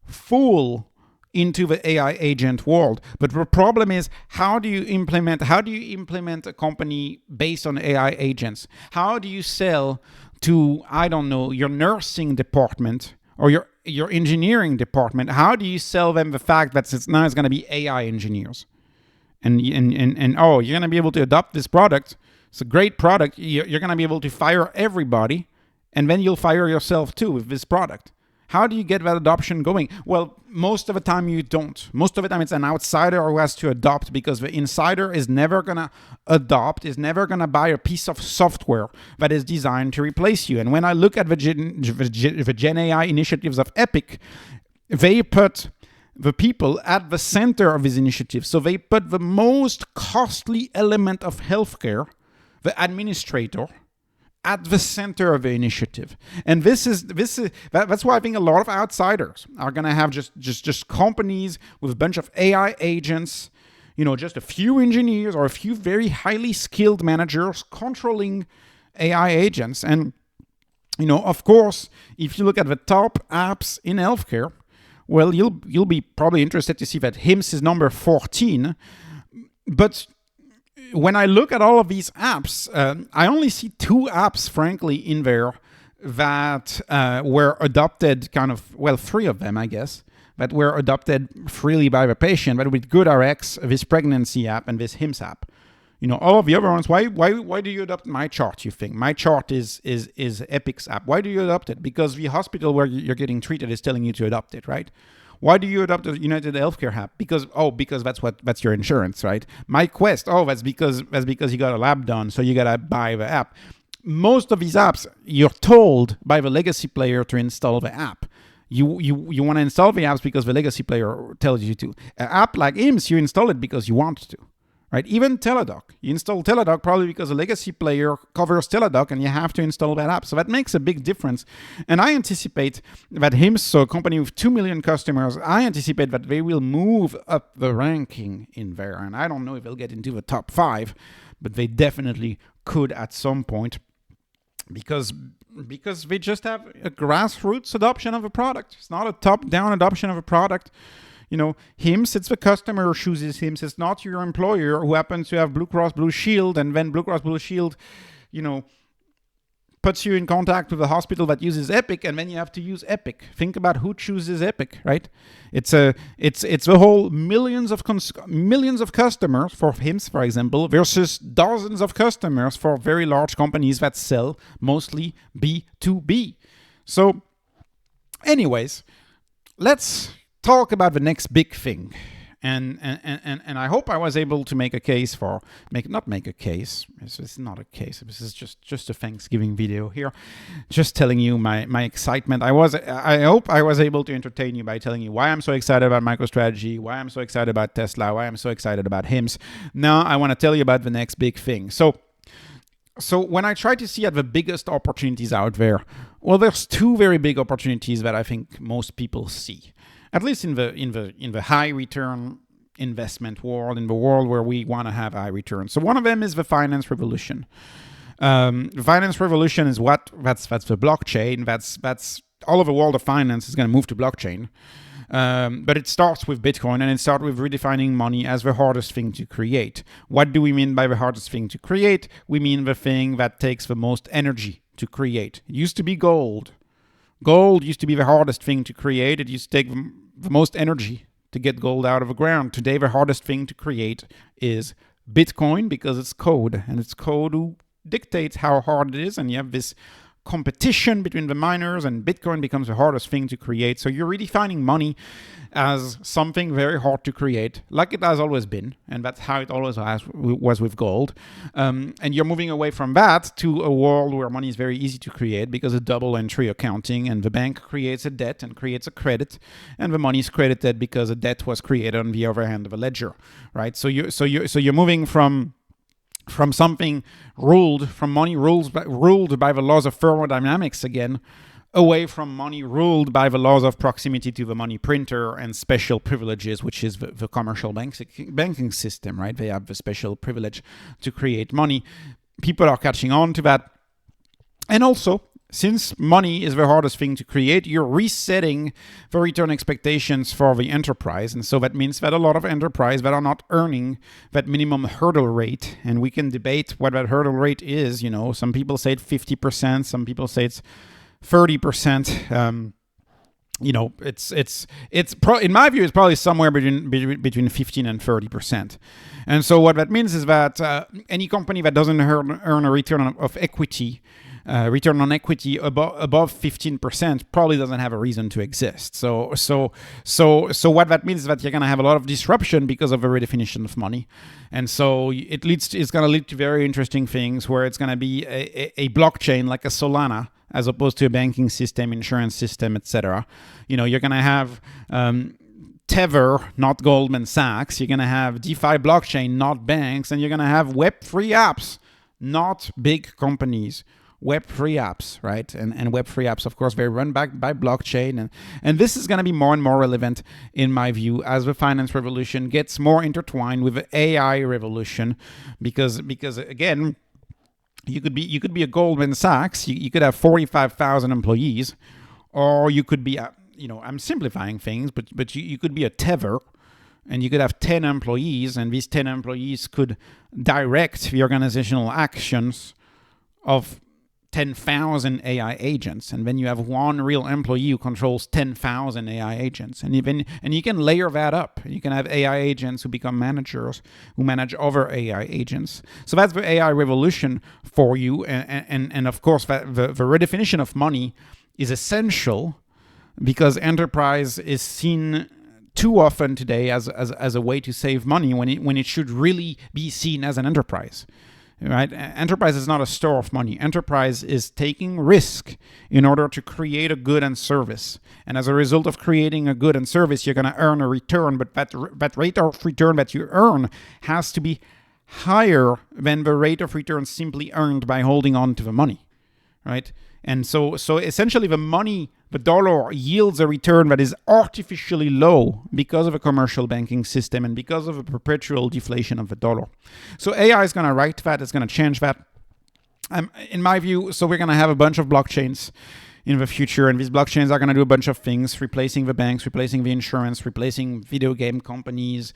full into the AI agent world. But the problem is, how do you implement a company based on AI agents? How do you sell to, I don't know, your nursing department or your engineering department? How do you sell them the fact that it's going to be AI engineers? And you're going to be able to adopt this product. It's a great product. You're going to be able to fire everybody, and then you'll fire yourself too with this product. How do you get that adoption going? Well, most of the time you don't. Most of the time it's an outsider who has to adopt, because the insider is never going to adopt, is never going to buy a piece of software that is designed to replace you. And when I look at the Gen AI initiatives of Epic, they put the people at the center of these initiatives. So they put the most costly element of healthcare, the administrator, at the center of the initiative. And that's why I think a lot of outsiders are going to have just companies with a bunch of AI agents, just a few engineers or a few very highly skilled managers controlling AI agents. And, of course, if you look at the top apps in healthcare, well, you'll be probably interested to see that HIMSS is number 14. But when I look at all of these apps, I only see 2 apps, frankly, in there that were adopted 3 of them, I guess, that were adopted freely by the patient, but with GoodRx, this pregnancy app, and this HIMSS app. You know, all of the other ones, why do you adopt my chart, you think? My chart is Epic's app. Why do you adopt it? Because the hospital where you're getting treated is telling you to adopt it, right? Why do you adopt a United Healthcare app? Because that's your insurance, right? My Quest, that's because you got a lab done, so you gotta buy the app. Most of these apps, you're told by the legacy player to install the app. You want to install the apps because the legacy player tells you to. An app like IMSS, you install it because you want to. Right? Even Teladoc. You install Teladoc probably because a legacy player covers Teladoc and you have to install that app. So that makes a big difference. And I anticipate that HIMSS, so a company with 2 million customers, I anticipate that they will move up the ranking in there. And I don't know if they'll get into the top 5, but they definitely could at some point because they just have a grassroots adoption of a product. It's not a top-down adoption of a product. You know, HIMSS, it's the customer who chooses HIMSS. It's not your employer who happens to have Blue Cross Blue Shield, and then Blue Cross Blue Shield, you know, puts you in contact with a hospital that uses Epic, and then you have to use Epic. Think about who chooses Epic, right? It's the whole millions of customers for HIMSS, for example, versus dozens of customers for very large companies that sell mostly B2B. So, anyways, let's talk about the next big thing, and I hope I was able to make a case for not make a case. It's not a case. This is just a Thanksgiving video here, just telling you my excitement. I hope I was able to entertain you by telling you why I'm so excited about MicroStrategy, why I'm so excited about Tesla, why I'm so excited about HIMSS. Now I want to tell you about the next big thing. So when I try to see at the biggest opportunities out there, well, there's 2 very big opportunities that I think most people see. At least in the high return investment world, in the world where we want to have high returns. So one of them is the finance revolution. The finance revolution is that's the blockchain. That's all of the world of finance is going to move to blockchain. But it starts with Bitcoin, and it starts with redefining money as the hardest thing to create. What do we mean by the hardest thing to create? We mean the thing that takes the most energy to create. It used to be gold. Gold used to be the hardest thing to create. It used to take the most energy to get gold out of the ground. Today, the hardest thing to create is Bitcoin because it's code, and it's code who dictates how hard it is, and you have this competition between the miners, and Bitcoin becomes the hardest thing to create. So you're redefining money as something very hard to create, like it has always been, and that's how it always was with gold. And you're moving away from that to a world where money is very easy to create because of double entry accounting, and the bank creates a debt and creates a credit, and the money is credited because a debt was created on the other hand of a ledger, right? So you're moving from something money ruled by the laws of thermodynamics again, away from money ruled by the laws of proximity to the money printer and special privileges, which is the commercial banking system, right? They have the special privilege to create money. People are catching on to that. And also, since money is the hardest thing to create, you're resetting the return expectations for the enterprise. And so that means that a lot of enterprise that are not earning that minimum hurdle rate, and we can debate what that hurdle rate is. You know, some people say it's 50%, some people say it's 30%. You know, it's in my view, it's probably somewhere between 15 and 30%. And so what that means is that any company that doesn't earn a return on equity above 15% probably doesn't have a reason to exist. So what that means is that you're going to have a lot of disruption because of the redefinition of money. And so it's going to lead to very interesting things where it's going to be a blockchain like a Solana, as opposed to a banking system, insurance system, etc. You know, you're going to have Tether, not Goldman Sachs. You're going to have DeFi blockchain, not banks. And you're going to have Web3 apps, not big companies. Web3 apps, right? And Web3 apps, of course, they're run by blockchain. And this is going to be more and more relevant, in my view, as the finance revolution gets more intertwined with the AI revolution. Because again, you could be a Goldman Sachs. You could have 45,000 employees, or you could be I'm simplifying things, but you could be a Tether, and you could have 10 employees, and these 10 employees could direct the organizational actions of 10,000 AI agents, and then you have one real employee who controls 10,000 AI agents, and you can layer that up. You can have AI agents who become managers, who manage other AI agents. So that's the AI revolution for you, and of course, that the redefinition of money is essential because enterprise is seen too often today as a way to save money when it should really be seen as an enterprise. Right? Enterprise is not a store of money. Enterprise is taking risk in order to create a good and service. And as a result of creating a good and service, you're going to earn a return, but that rate of return that you earn has to be higher than the rate of return simply earned by holding on to the money, right? And so essentially the dollar yields a return that is artificially low because of a commercial banking system and because of a perpetual deflation of the dollar. So AI is going to right that, it's going to change that. In my view, so we're going to have a bunch of blockchains in the future, and these blockchains are going to do a bunch of things, replacing the banks, replacing the insurance, replacing video game companies,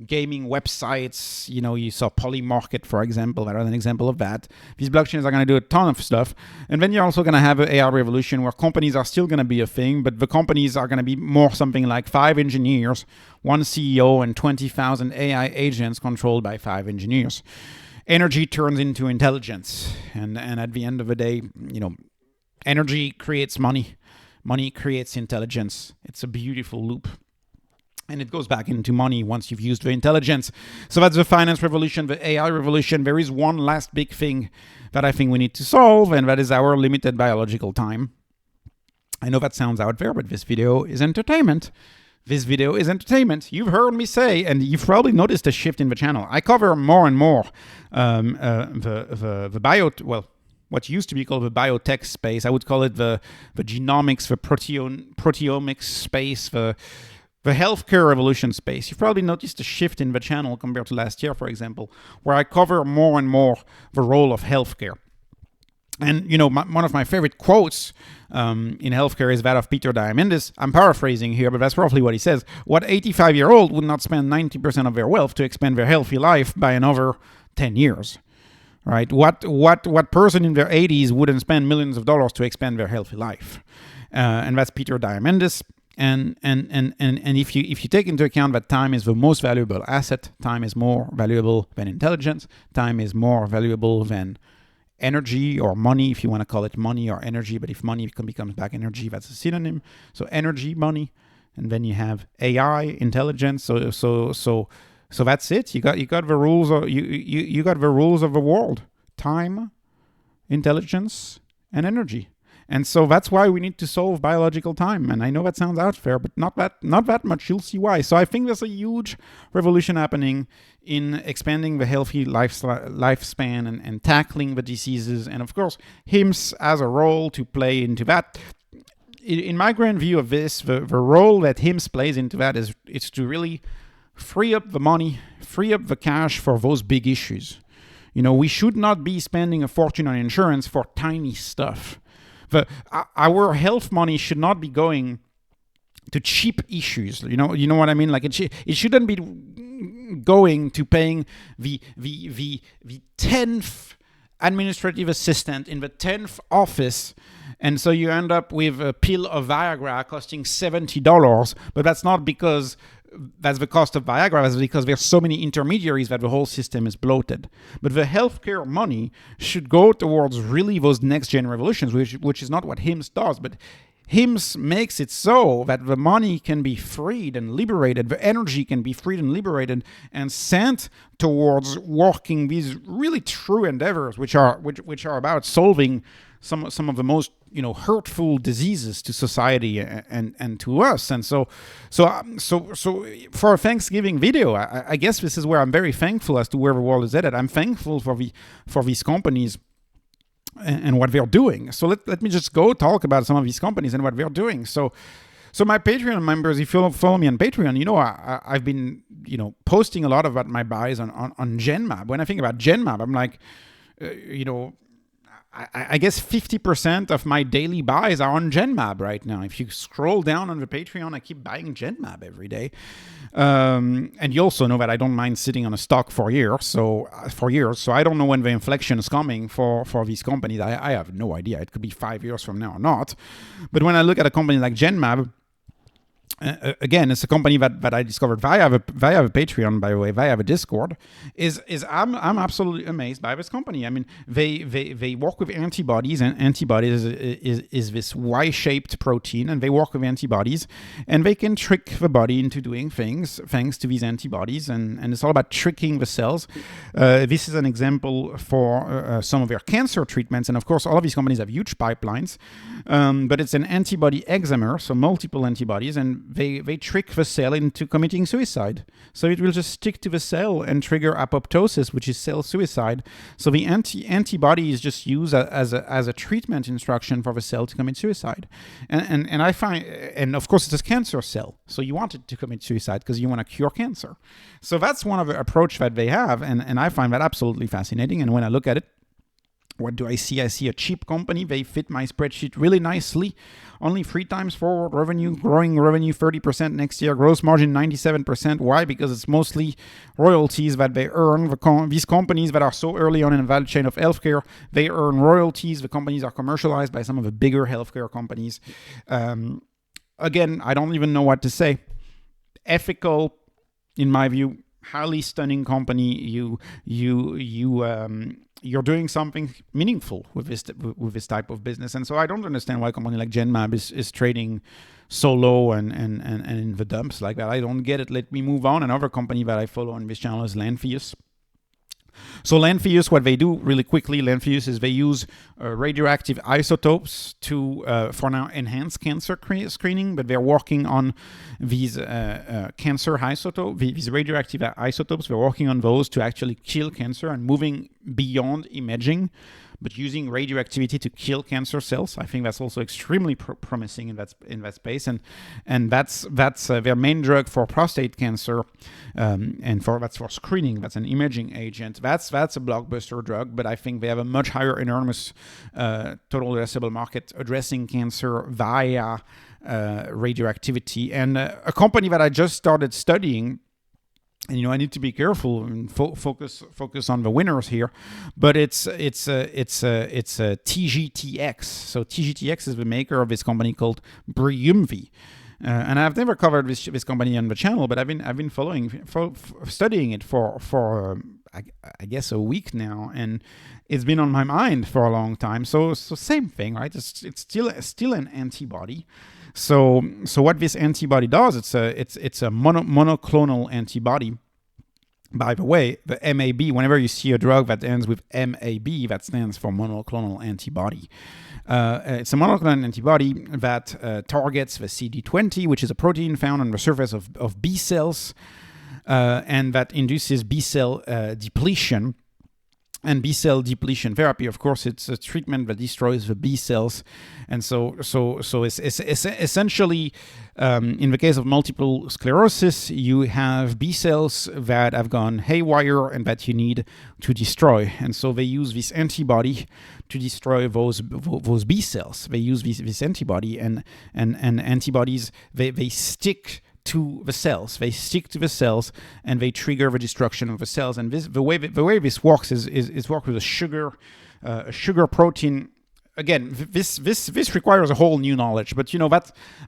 gaming websites. You saw Polymarket, for example. That was an example of that. These blockchains are going to do a ton of stuff. And then you're also going to have an AI revolution where companies are still going to be a thing, but the companies are going to be more something like 5 engineers, 1 CEO, and 20,000 AI agents controlled by 5 engineers. Energy turns into intelligence. And at the end of the day, energy creates money. Money creates intelligence. It's a beautiful loop. And it goes back into money once you've used the intelligence. So that's the finance revolution, the AI revolution. There is one last big thing that I think we need to solve, and that is our limited biological time. I know that sounds out there, but this video is entertainment. This video is entertainment. You've heard me say, and you've probably noticed a shift in the channel. I cover more and more what used to be called the biotech space. I would call it the genomics, the proteomics space, the healthcare revolution space. You've probably noticed a shift in the channel compared to last year, for example, where I cover more and more the role of healthcare. And, one of my favorite quotes in healthcare is that of Peter Diamandis. I'm paraphrasing here, but that's roughly what he says. What 85-year-old would not spend 90% of their wealth to expand their healthy life by another 10 years? Right? What person in their 80s wouldn't spend millions of dollars to expand their healthy life? And that's Peter Diamandis. And if you take into account that time is the most valuable asset, time is more valuable than intelligence, time is more valuable than energy or money, if you want to call it money or energy, but if money becomes back energy, that's a synonym. So energy, money, and then you have AI, intelligence. So that's it. You got the rules of you got the rules of the world: time, intelligence, and energy. And so that's why we need to solve biological time. And I know that sounds out there, but not that much. You'll see why. So I think there's a huge revolution happening in expanding the healthy lifespan and tackling the diseases. And of course, HIMSS has a role to play into that. In my grand view of this, the role that HIMSS plays into that is to really free up the money, free up the cash for those big issues. We should not be spending a fortune on insurance for tiny stuff. Our health money should not be going to cheap issues. You know what I mean? Like it shouldn't be going to paying the 10th administrative assistant in the 10th office. And so you end up with a pill of Viagra costing $70, but that's not because that's the cost of Viagra, that's because there's so many intermediaries that the whole system is bloated. But the healthcare money should go towards really those next gen revolutions, which is not what HIMSS does, but HIMSS makes it so that the money can be freed and liberated, the energy can be freed and liberated and sent towards working these really true endeavors, which are about solving some of the most hurtful diseases to society and to us. And so for a Thanksgiving video, I guess this is where I'm very thankful as to where the world is headed. I'm thankful for these companies and what they're doing. So let me just go talk about some of these companies and what they're doing. So my Patreon members, if you follow me on Patreon, I've been posting a lot about my buys on GenMab. When I think about GenMab, I'm like, I guess 50% of my daily buys are on GenMab right now. If you scroll down on the Patreon, I keep buying GenMab every day. And you also know that I don't mind sitting on a stock for years. So I don't know when the inflection is coming for these companies. I have no idea. It could be 5 years from now or not. But when I look at a company like GenMab, again, it's a company that I discovered via a Patreon, by the way, via a Discord. I'm absolutely amazed by this company. I mean, they work with antibodies, and antibodies is this Y-shaped protein, and they work with antibodies, and they can trick the body into doing things thanks to these antibodies, and it's all about tricking the cells. This is an example for some of their cancer treatments, and of course, all of these companies have huge pipelines, but it's an antibody hexamer, so multiple antibodies, and they trick the cell into committing suicide. So it will just stick to the cell and trigger apoptosis, which is cell suicide. So the antibody is just used as a treatment instruction for the cell to commit suicide. And I find, and of course it's a cancer cell, so you want it to commit suicide because you want to cure cancer. So that's one of the approach that they have, and I find that absolutely fascinating. And when I look at it, what do I see? I see a cheap company. They fit my spreadsheet really nicely. Only 3 times forward revenue, growing revenue 30% next year, gross margin 97%. Why? Because it's mostly royalties that they earn. These companies that are so early on in the value chain of healthcare, they earn royalties. The companies are commercialized by some of the bigger healthcare companies. Again, I don't even know what to say. Ethical, in my view, highly stunning company. You're doing something meaningful with this type of business, and so I don't understand why a company like GenMab is trading so low and in the dumps like that. I don't get it. Let me move on. Another company that I follow on this channel is LNTH. So LNTH, what they do really quickly, LNTH is they use radioactive isotopes to, for now, enhance cancer screening, but they're working on these cancer isotopes, these radioactive isotopes. They're working on those to actually kill cancer and moving beyond imaging, but using radioactivity to kill cancer cells. I think that's also extremely promising in that space, and that's their main drug for prostate cancer, and that's for screening. That's an imaging agent. That's a blockbuster drug, but I think they have a much higher enormous total addressable market addressing cancer via radioactivity. And a company that I just started studying. And I need to be careful and focus on the winners here, but it's a TGTX. So TGTX is the maker of this company called Briumvi, and I've never covered this company on the channel, but I've been studying it for I guess a week now, and it's been on my mind for a long time. So same thing, right? It's still an antibody. So what this antibody does, it's a monoclonal antibody. By the way, the MAB, whenever you see a drug that ends with MAB, that stands for monoclonal antibody. It's a monoclonal antibody that targets the CD20, which is a protein found on the surface of B cells, and that induces B cell depletion. And B-cell depletion therapy, of course, it's a treatment that destroys the B cells. And so it's essentially, in the case of multiple sclerosis, you have B cells that have gone haywire and that you need to destroy. And so they use this antibody to destroy those B cells. They use this antibody, and antibodies, they stick to the cells. They stick to the cells and they trigger the destruction of the cells. And the way this works is work with a sugar protein. Again, this requires a whole new knowledge, but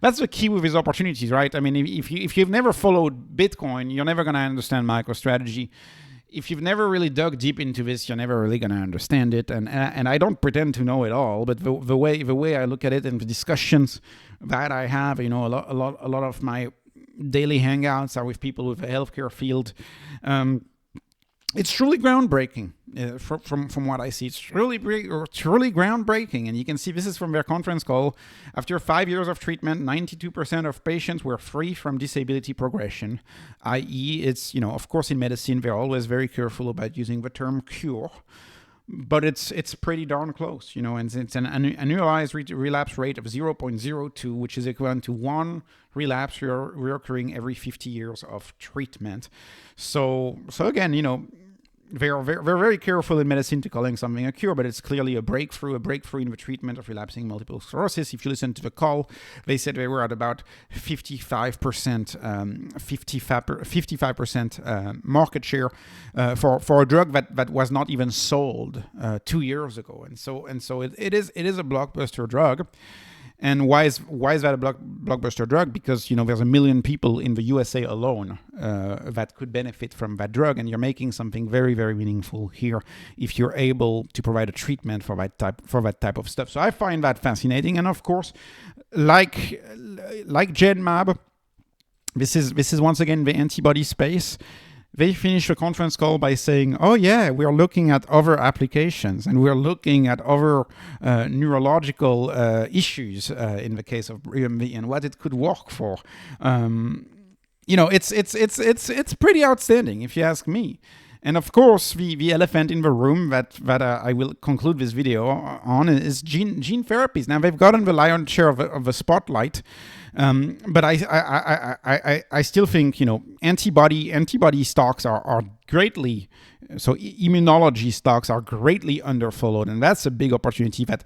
that's the key with these opportunities, right? I mean, if you've never followed Bitcoin, you're never going to understand MicroStrategy. If you've never really dug deep into this, you're never really going to understand it. And I don't pretend to know it all, but the way I look at it and the discussions that I have, a lot of my daily hangouts are with people with the healthcare field. It's truly groundbreaking from what I see. It's truly groundbreaking. And you can see this is from their conference call. After 5 years of treatment, 92% of patients were free from disability progression, i.e. it's, of course in medicine, they're always very careful about using the term cure. But it's pretty darn close, and it's an annualized relapse rate of 0.02, which is equivalent to 1 relapse reoccurring every 50 years of treatment. So again, they're very careful in medicine to calling something a cure, but it's clearly a breakthrough in the treatment of relapsing multiple sclerosis. If you listen to the call, they said they were at about 55% market share for a drug that was not even sold 2 years ago, and so it is a blockbuster drug. And why is that a blockbuster drug? Because, you know, there's 1 million people in the USA alone that could benefit from that drug, and you're making something very, very meaningful here if you're able to provide a treatment for that type of stuff. So I find that fascinating, and of course, like GMAB, this is once again the antibody space. They finished the conference call by saying, oh yeah, we're looking at other applications, and we're looking at other neurological issues in the case of BRIUMVI and what it could work for. You know, it's pretty outstanding if you ask me. And of course, the elephant in the room that I will conclude this video on is gene therapies. Now, they've gotten the lion's share of the spotlight, but I still think, you know, antibody stocks are greatly, so immunology stocks are greatly underfollowed, and that's a big opportunity that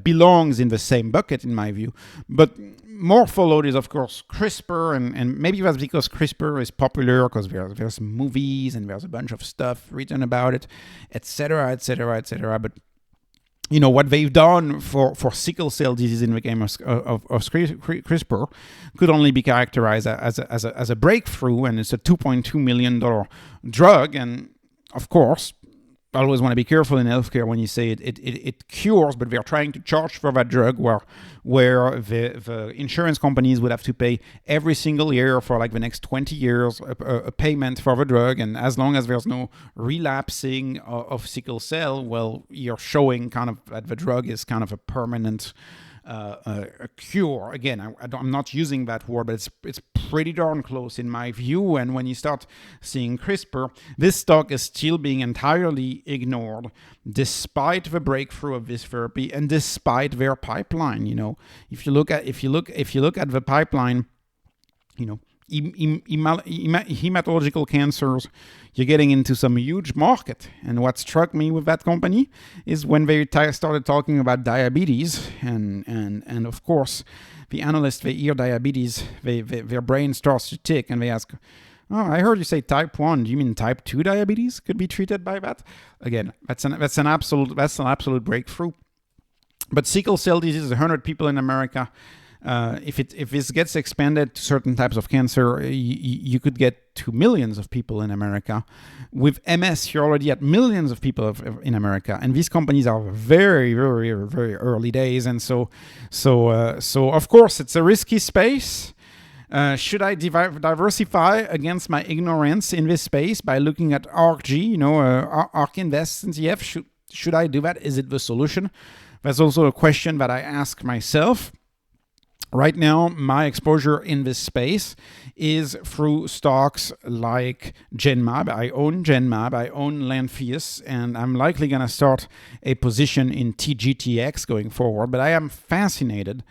belongs in the same bucket in my view. But more followed is, of course, CRISPR, and maybe that's because CRISPR is popular because there's movies and there's a bunch of stuff written about it, etc., etc., etc. But you know what they've done for sickle cell disease in the game of CRISPR could only be characterized as a breakthrough, and it's a $2.2 million drug. And of course, I always want to be careful in healthcare when you say it cures, but they're trying to charge for that drug where the insurance companies would have to pay every single year for like the next 20 years a payment for the drug. And as long as there's no relapsing of sickle cell, well, you're showing kind of that the drug is kind of a permanent a cure. Again, I'm not using that word, but it's pretty darn close in my view. And when you start seeing CRISPR, this stock is still being entirely ignored, despite the breakthrough of this therapy and despite their pipeline. You know, if you look at the pipeline, you know, hematological cancers, you're getting into some huge market. And what struck me with that company is when they started talking about diabetes, and of course, the analysts, they hear diabetes, their brain starts to tick, and they ask, oh, I heard you say type 1. Do you mean type 2 diabetes could be treated by that? Again, that's an absolute breakthrough. But sickle cell disease is 100 people in America. If this gets expanded to certain types of cancer, you could get to millions of people in America. With MS, you're already at millions of people in America, and these companies are very, very, very early days, and so of course it's a risky space. Should I diversify against my ignorance in this space by looking at ARKG, you know, ARK Invest ETF? Should I do that? Is it the solution? That's also a question that I ask myself. Right now, my exposure in this space is through stocks like GMAB. I own GMAB, I own LNTH, and I'm likely going to start a position in TGTX going forward. But I am fascinated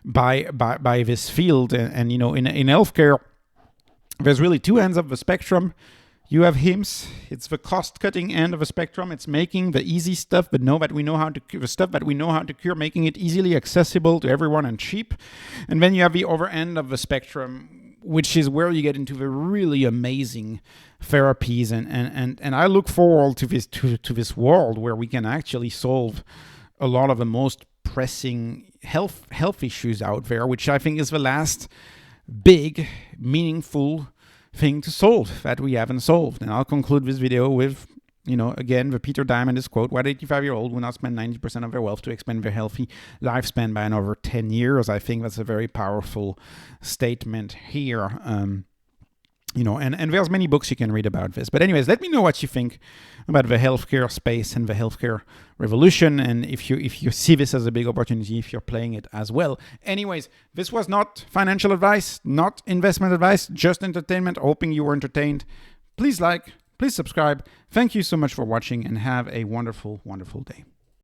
by this field. And you know, in healthcare, there's really two ends of the spectrum. You have HIMSS. It's the cost-cutting end of the spectrum. It's making the easy stuff, but the stuff that we know how to cure, making it easily accessible to everyone and cheap. And then you have the other end of the spectrum, which is where you get into the really amazing therapies. And I look forward to this world where we can actually solve a lot of the most pressing health issues out there, which I think is the last big, meaningful thing to solve that we haven't solved. And I'll conclude this video with, you know, again, the Peter Diamandis quote: "What 85-year-old will not spend 90% of their wealth to expand their healthy lifespan by another 10 years?" I think that's a very powerful statement here. You know, and there's many books you can read about this. But anyways, let me know what you think about the healthcare space and the healthcare revolution, and if you see this as a big opportunity, if you're playing it as well. Anyways, this was not financial advice, not investment advice, just entertainment. Hoping you were entertained. Please like, please subscribe. Thank you so much for watching, and have a wonderful, wonderful day.